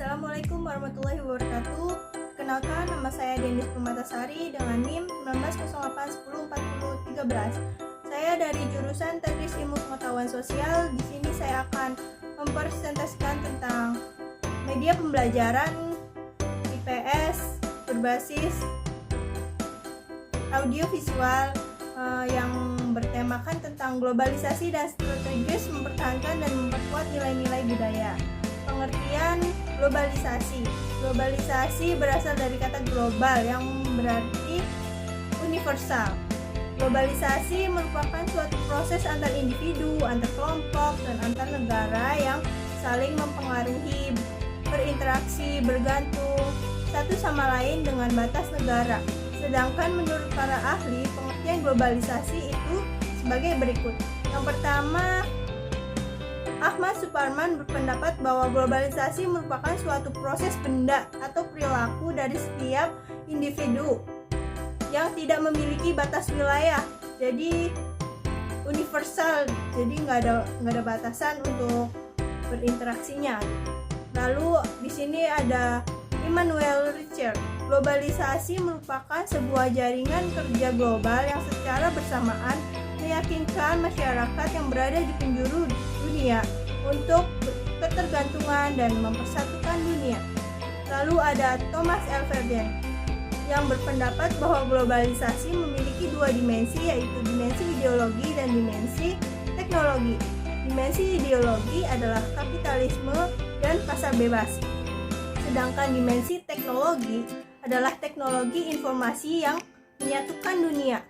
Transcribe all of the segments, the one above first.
Assalamualaikum warahmatullahi wabarakatuh. Kenalkan, nama saya Denis Permatasari dengan NIM 1908104013. Saya dari jurusan Teknik Ilmu Pengetahuan Sosial. Di sini saya akan mempresentasikan tentang media pembelajaran IPS berbasis audiovisual yang bertemakan tentang globalisasi dan strategis mempertahankan dan memperkuat nilai-nilai budaya. Pengertian globalisasi. Globalisasi berasal dari kata global yang berarti universal. Globalisasi merupakan suatu proses antar individu, antar kelompok, dan antar negara yang saling mempengaruhi, berinteraksi, bergantung satu sama lain dengan batas negara. Sedangkan menurut para ahli, pengertian globalisasi itu sebagai berikut. Yang pertama, Ahmad Suparman berpendapat bahwa globalisasi merupakan suatu proses benda atau perilaku dari setiap individu yang tidak memiliki batas wilayah, jadi universal, jadi nggak ada batasan untuk berinteraksinya. Lalu di sini ada Immanuel Richard. Globalisasi merupakan sebuah jaringan kerja global yang secara bersamaan meyakinkan masyarakat yang berada di penjuru dunia untuk ketergantungan dan mempersatukan dunia. Lalu ada Thomas L. Verden yang berpendapat bahwa globalisasi memiliki dua dimensi, yaitu dimensi ideologi dan dimensi teknologi. Dimensi ideologi adalah kapitalisme dan pasar bebas. Sedangkan dimensi teknologi adalah teknologi informasi yang menyatukan dunia.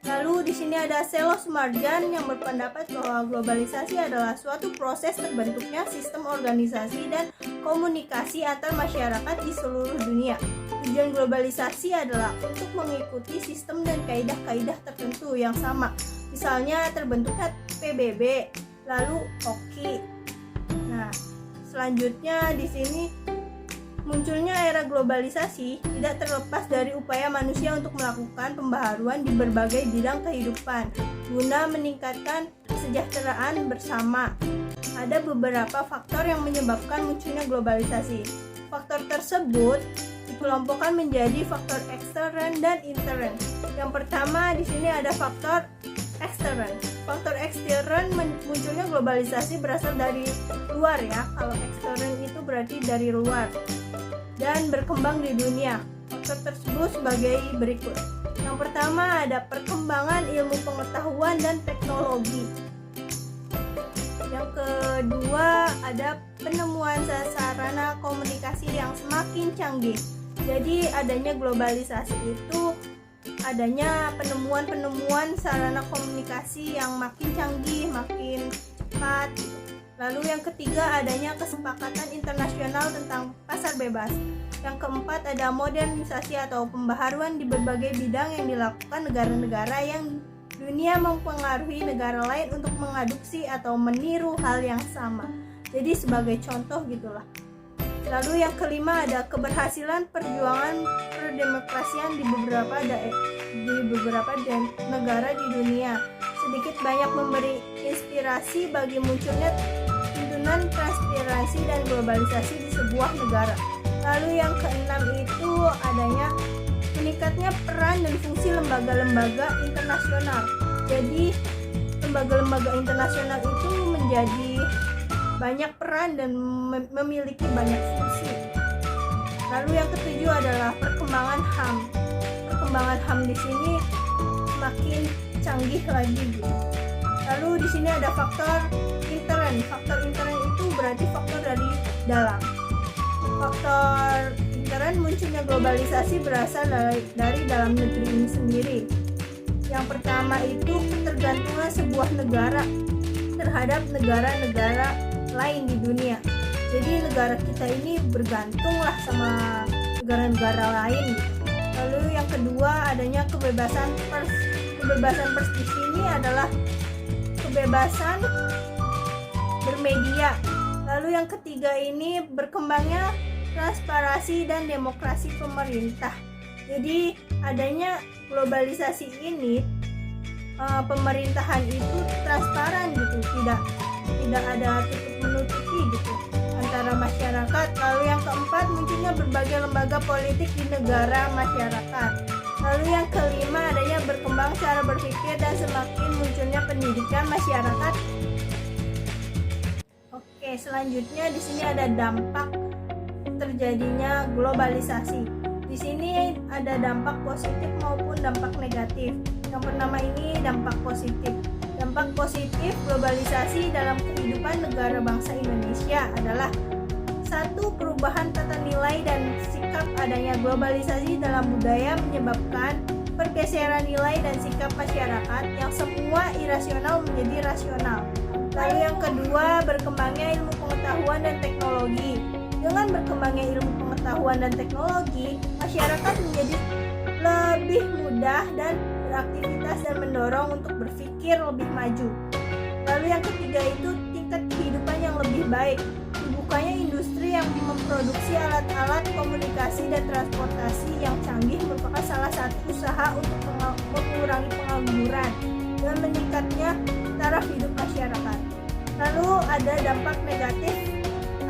Lalu di sini ada Selo Sumarjan yang berpendapat bahwa globalisasi adalah suatu proses terbentuknya sistem organisasi dan komunikasi antar masyarakat di seluruh dunia. Tujuan globalisasi adalah untuk mengikuti sistem dan kaidah-kaidah tertentu yang sama. Misalnya terbentuknya PBB, lalu OKI. Nah, selanjutnya di sini munculnya era globalisasi tidak terlepas dari upaya manusia untuk melakukan pembaharuan di berbagai bidang kehidupan guna meningkatkan kesejahteraan bersama. Ada beberapa faktor yang menyebabkan munculnya globalisasi. Faktor tersebut dikelompokkan menjadi faktor ekstern dan intern. Yang pertama di sini ada faktor ekstern. Faktor ekstern munculnya globalisasi berasal dari luar ya. Kalau ekstern itu berarti dari luar dan berkembang di dunia. Faktor tersebut sebagai berikut. Yang pertama ada perkembangan ilmu pengetahuan dan teknologi. Yang kedua ada penemuan sarana komunikasi yang semakin canggih. Jadi adanya globalisasi itu adanya penemuan sarana komunikasi yang makin canggih, makin cepat. Lalu yang ketiga adanya kesepakatan internasional tentang pasar bebas. Yang keempat ada modernisasi atau pembaharuan di berbagai bidang yang dilakukan negara-negara yang dunia mempengaruhi negara lain untuk mengadopsi atau meniru hal yang sama. Jadi sebagai contoh gitulah. Lalu yang kelima ada keberhasilan perjuangan perdemokrasian di beberapa negara di dunia. Sedikit banyak memberi inspirasi bagi munculnya tuntunan transparansi dan globalisasi di sebuah negara. Lalu yang keenam itu adanya meningkatnya peran dan fungsi lembaga-lembaga internasional. Jadi lembaga-lembaga internasional itu menjadi banyak peran dan memiliki banyak fungsi. Lalu yang ketujuh adalah perkembangan HAM. Perkembangan HAM di sini makin canggih lagi gitu. Lalu di sini ada faktor intern. Faktor intern itu berarti faktor dari dalam. Faktor intern munculnya globalisasi berasal dari dalam negeri ini sendiri. Yang pertama itu ketergantungan sebuah negara terhadap negara-negara lain di dunia. Jadi negara kita ini bergantung lah sama negara-negara lain gitu. Lalu yang kedua adanya kebebasan pers. Kebebasan pers di sini adalah kebebasan bermedia. Lalu yang ketiga ini berkembangnya transparansi dan demokrasi pemerintah. Jadi adanya globalisasi ini pemerintahan itu transparan gitu, tidak tidak ada tutup menutupi gitu antara masyarakat. Lalu yang keempat, munculnya berbagai lembaga politik di negara masyarakat. Lalu yang kelima, adanya berkembang cara berpikir dan semakin munculnya pendidikan masyarakat. Oke, selanjutnya di sini ada dampak terjadinya globalisasi. Di sini ada dampak positif maupun dampak negatif. Yang pertama ini dampak positif. Dampak positif globalisasi dalam kehidupan negara bangsa Indonesia adalah satu, perubahan tata nilai dan sikap. Adanya globalisasi dalam budaya menyebabkan pergeseran nilai dan sikap masyarakat yang semua irasional menjadi rasional. Lalu yang kedua, berkembangnya ilmu pengetahuan dan teknologi. Dengan berkembangnya ilmu pengetahuan dan teknologi, masyarakat menjadi lebih mudah dan beraktivitas dan mendorong untuk berpikir lebih maju. Lalu yang ketiga itu tingkat kehidupan yang lebih baik. Dibukanya industri yang memproduksi alat-alat komunikasi dan transportasi yang canggih merupakan salah satu usaha untuk mengurangi pengangguran dan meningkatnya taraf hidup masyarakat. Lalu ada dampak negatif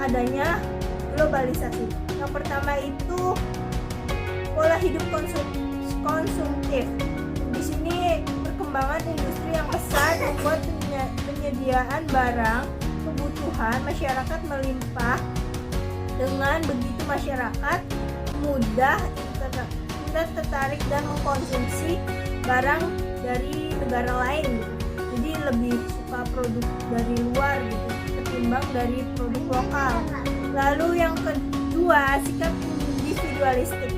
adanya globalisasi. Yang pertama itu pola hidup konsumtif. Di sini perkembangan industri yang besar membuat penyediaan barang kebutuhan masyarakat melimpah. Dengan begitu masyarakat mudah tertarik dan mengkonsumsi barang dari negara lain gitu. Jadi lebih suka produk dari luar gitu ketimbang dari produk lokal. Lalu yang kedua, sikap individualistik.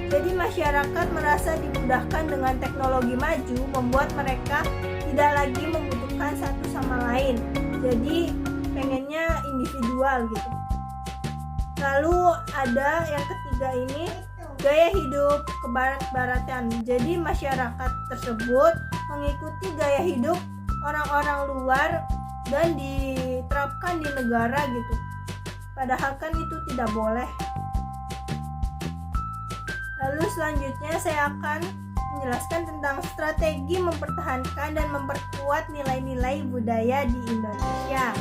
Jadi masyarakat merasa dimudahkan dengan teknologi maju, membuat mereka tidak lagi membutuhkan satu sama lain. Jadi pengennya individual gitu. Lalu ada yang ketiga ini, gaya hidup kebarat-baratan. Jadi masyarakat tersebut mengikuti gaya hidup orang-orang luar dan diterapkan di negara gitu. Padahal kan itu tidak boleh. Lalu selanjutnya saya akan menjelaskan tentang strategi mempertahankan dan memperkuat nilai-nilai budaya di Indonesia.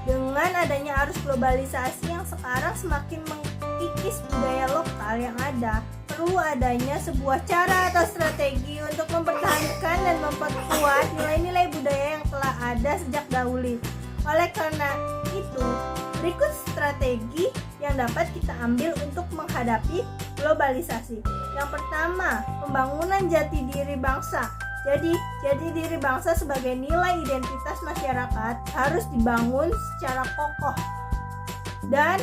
Dengan adanya arus globalisasi yang sekarang semakin mengikis budaya lokal yang ada, perlu adanya sebuah cara atau strategi untuk mempertahankan dan memperkuat nilai-nilai budaya yang telah ada sejak dahulu. Oleh karena itu, berikut strategi yang dapat kita ambil untuk menghadapi globalisasi. Yang pertama, pembangunan jati diri bangsa. Jadi, jati diri bangsa sebagai nilai identitas masyarakat harus dibangun secara kokoh dan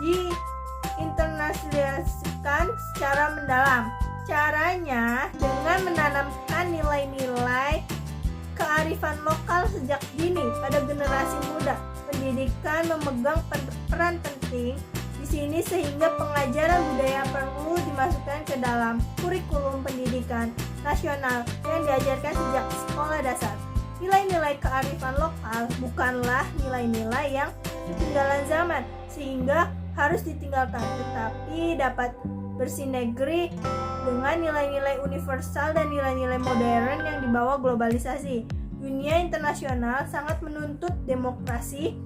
diinternalisasikan secara mendalam. Caranya dengan menanamkan nilai-nilai kearifan lokal sejak dini pada generasi muda. Pendidikan memegang peran penting di sini sehingga pengajaran budaya perlu dimasukkan ke dalam kurikulum pendidikan nasional yang diajarkan sejak sekolah dasar. Nilai-nilai kearifan lokal bukanlah nilai-nilai yang ketinggalan zaman sehingga harus ditinggalkan, tetapi dapat bersinergi dengan nilai-nilai universal dan nilai-nilai modern yang dibawa globalisasi. Dunia internasional sangat menuntut demokrasi,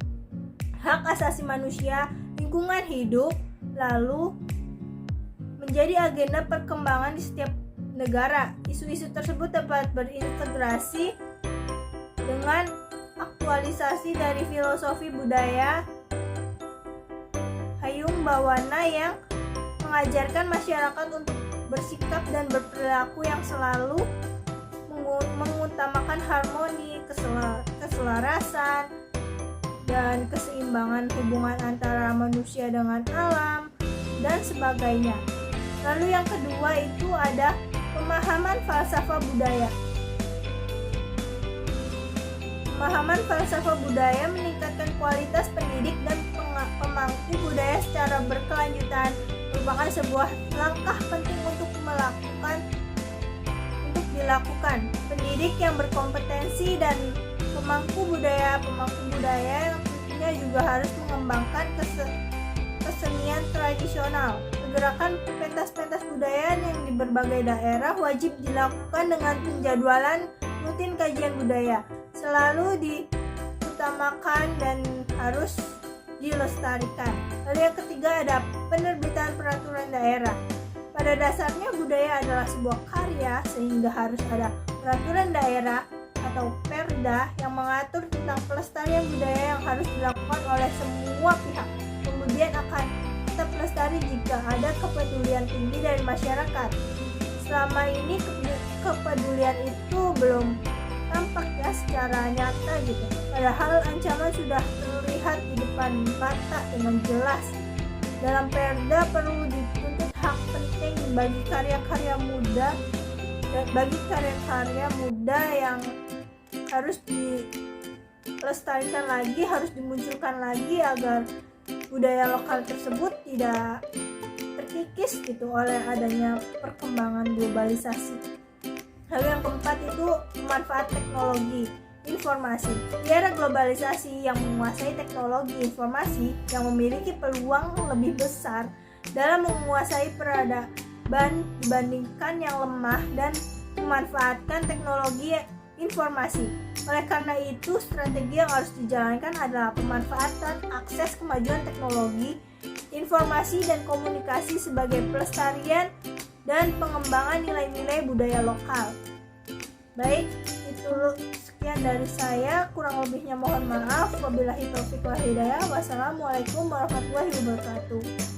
hak asasi manusia, lingkungan hidup, lalu menjadi agenda perkembangan di setiap negara. Isu-isu tersebut dapat berintegrasi dengan aktualisasi dari filosofi budaya Hayung Bawana yang mengajarkan masyarakat untuk bersikap dan berperilaku yang selalu mengutamakan harmoni, keselarasan, dan keseimbangan hubungan antara manusia dengan alam, dan sebagainya. Lalu yang kedua itu ada pemahaman falsafah budaya. Pemahaman falsafah budaya meningkatkan kualitas pendidik dan pemangku budaya secara berkelanjutan, merupakan sebuah langkah penting untuk dilakukan. Pendidik yang berkompetensi dan pemangku budaya yang tentunya juga harus mengembangkan kesenian tradisional. Gerakan pentas-pentas budaya yang di berbagai daerah wajib dilakukan dengan penjadwalan rutin kajian budaya. Selalu diutamakan dan harus dilestarikan. Lalu yang ketiga ada penerbitan peraturan daerah. Pada dasarnya budaya adalah sebuah karya sehingga harus ada peraturan daerah atau perda yang mengatur tentang pelestarian budaya yang harus dilakukan oleh semua pihak. Kemudian akan tetap lestari jika ada kepedulian tinggi dari masyarakat. Selama ini kepedulian itu belum tampak ya secara nyata gitu. Padahal ancaman sudah terlihat di depan mata dengan jelas. Dalam perda perlu dituntut hak penting bagi karya-karya muda yang harus dilestarikan lagi, harus dimunculkan lagi agar budaya lokal tersebut tidak terkikis gitu oleh adanya perkembangan globalisasi. Lalu yang keempat itu manfaat teknologi informasi. Di era globalisasi yang menguasai teknologi informasi yang memiliki peluang lebih besar dalam menguasai peradaban dibandingkan yang lemah dan memanfaatkan teknologi informasi. Oleh karena itu, strategi yang harus dijalankan adalah pemanfaatan akses kemajuan teknologi, informasi dan komunikasi sebagai pelestarian dan pengembangan nilai-nilai budaya lokal. Baik, itu sekian dari saya, kurang lebihnya mohon maaf. Wabillahi taufiq wal hidayah. Wassalamualaikum warahmatullahi wabarakatuh.